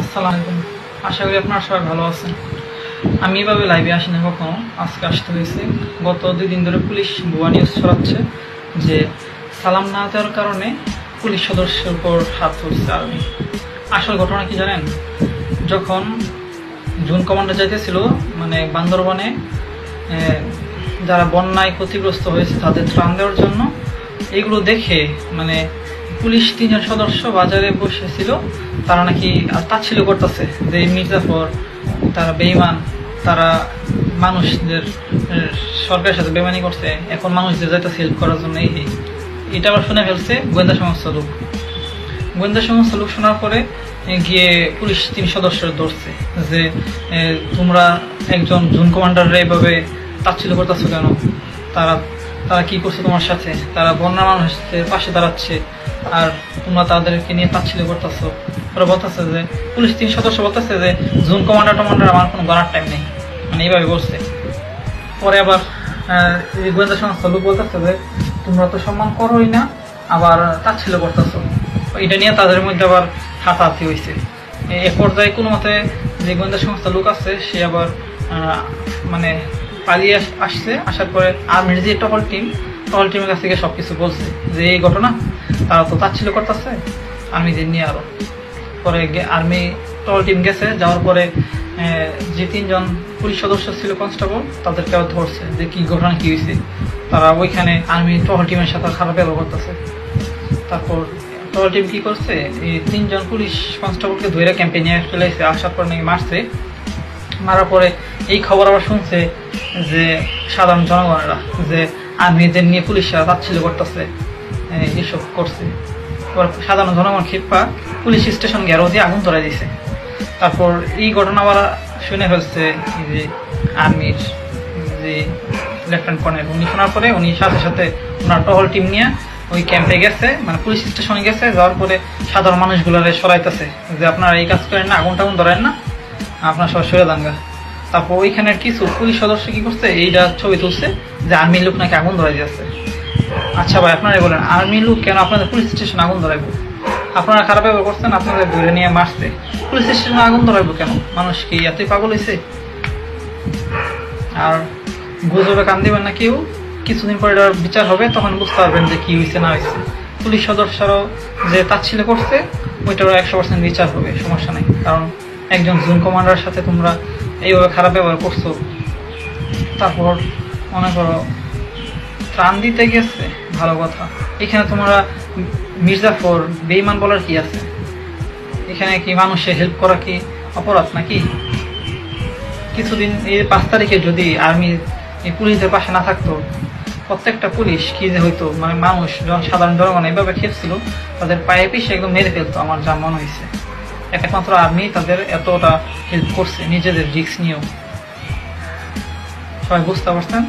আসসালামু আলাইকুম। আশা করি আপনারা সবাই ভালো আছেন। আমি এভাবে লাইভে আসি না কখনো, আজকে আসতে হয়েছে। গত 2 দিন ধরে পুলিশ ভুয়া নিউজ ছড়াচ্ছে যে সালাম না দেওয়ার কারণে পুলিশ সদস্যের উপর হাত তুলছে আর্মি। আসল ঘটনা কি জানেন? যখন জুন কমান্ডার যাইতেছিল বান্দরবনে যারা বন্যায় ক্ষতিগ্রস্ত হয়েছে তাদের ত্রাণ দেওয়ার জন্য, এগুলো দেখে পুলিশ 3 জন সদস্য বাজারে বসেছিল। তারা নাকি তাচ্ছিল্য করতেছে যে মির্জাফর তারা বেঈমান, তারা মানুষদের সরকারের সাথে বেমানি করছে, এখন মানুষদের যাইতে হেল্প করার জন্য। এটা আবার শুনে ফেলছে গোয়েন্দা সংস্থার লোক। গোয়েন্দা সংস্থা লোক শোনার পরে গিয়ে পুলিশ 3 সদস্য ধরছে যে তোমরা একজন জুন কমান্ডাররা এভাবে তাচ্ছিল্য করতেছো কেন? তারা তারা কি করছে তোমার সাথে? তারা বন্যা মানুষদের পাশে দাঁড়াচ্ছে আর তোমরা তাদেরকে নিয়ে তাচ্ছিল্য করতেছো। ওরা বলতেছে যে পুলিশ 3 সদস্য বলতেছে যে জুন কমান্ডার আমার কোনো গড়ার টাইম নেই, এইভাবে বলছে। পরে আবার গোয়েন্দা সংস্থা লোক বলতেছে যে তোমরা তো সম্মান করোই না, আবার তাচ্ছিল্য করতেছো। এটা নিয়ে তাদের মধ্যে আবার হাতাহাতি হয়েছে। এ পর্যায়ে কোনো মতে যে গোয়েন্দা সংস্থা লোক আছে সে আবার পালিয়ে আসছে। আসার পরে আর্মির যে টহল টিমের কাছ থেকে সবকিছু বলছে যে এই ঘটনা, তারা তো তাচ্ছিল্য করতেছে আর্মিদের নিয়ে। আরো পরে আর্মি টহল টিম গেছে, যাওয়ার পরে যে 3 জন পুলিশ সদস্য ছিল কনস্টেবল, তাদেরকে ধরছে যে কি ঘটনা কি হয়েছে। তারা ওইখানে আর্মি টহল টিমের সাথে খারাপ ব্যবহার করতেছে। তারপর টহল টিম কি করছে, এই 3 জন পুলিশ কনস্টেবলকে ধরে ক্যাম্পে নিয়ে ফেলেছে। আসার পর নাকি মারছে। মারার পরে এই খবর আবার শুনছে যে সাধারণ জনগণেরা যে আর্মিদের নিয়ে পুলিশরা তাচ্ছিল্য করতেছে, এসব করছে। সাধারণ জনগণ ক্ষিপ্পা পুলিশ স্টেশন ঘেরাও দিয়ে আগুন ধরাই দিছে। তারপর এই ঘটনা আবার শুনে ফেলছে যে আর্মির যে লেফটেন্যান্ট কর্নেল, উনি শোনার পরে উনি সাথে সাথে ওনার টহল টিম নিয়ে ওই ক্যাম্পে গেছে, পুলিশ স্টেশনে গেছে। যাওয়ার পরে সাধারণ মানুষগুলোরে সরাইতেছে যে আপনারা এই কাজ করেন না, আগুন টাগুন ধরেন না, আপনার সব সরে দাঙ্গা। তারপর ওইখানের কিছু পুলিশ সদস্য কি করছে, এইটা ছবি তুলছে যে আর্মির লোক নাকি আগুন ধরাই দিয়েছে। আচ্ছা ভাই, আপনারাই বলেন আর্মির লোক কেন আপনাদের পুলিশ স্টেশনে আগুন ধরাইবো? আপনারা খারাপ ব্যবহার করছেন, আপনাদের ধরে নিয়ে মারছে, পুলিশ স্টেশনে আগুন ধরাইবো কেন? মানুষ কি এতই পাগল হয়েছে? আর গুজবে কান দিবেন না কেউ, কিছুদিন পরে এটার বিচার হবে, তখন বুঝতে পারবেন যে কি হয়েছে না হয়েছে। পুলিশ সদস্যরাও যে তাচ্ছিল্য করছে ওইটারও 100% বিচার হবে, সমস্যা নেই। কারণ একজন জুন কমান্ডারের সাথে তোমরা এইভাবে খারাপ ব্যবহার করছো। তারপর মনে করো ত্রাণ দিতে গেছে, ভালো কথা, এখানে তোমরা মির্জাফর বেঈমান বলার কি আছে? এখানে কি মানুষের হেল্প করা কি অপরাধ নাকি? কিছুদিন এই 5 তারিখে যদি আর্মি এই পুলিশদের পাশে না থাকতো, প্রত্যেকটা পুলিশ কি যে হইতো, মানুষ সাধারণ জনগণ এইভাবে খেলছিল, তাদের পায়ে পিষে একদম মেরে ফেলতো। আমার যা মনে হয়েছে, একমাত্র আর্মি তাদের এতটা হেল্প করছে নিজেদের রিস্ক নিয়েও। সবাই বুঝতে পারছেন?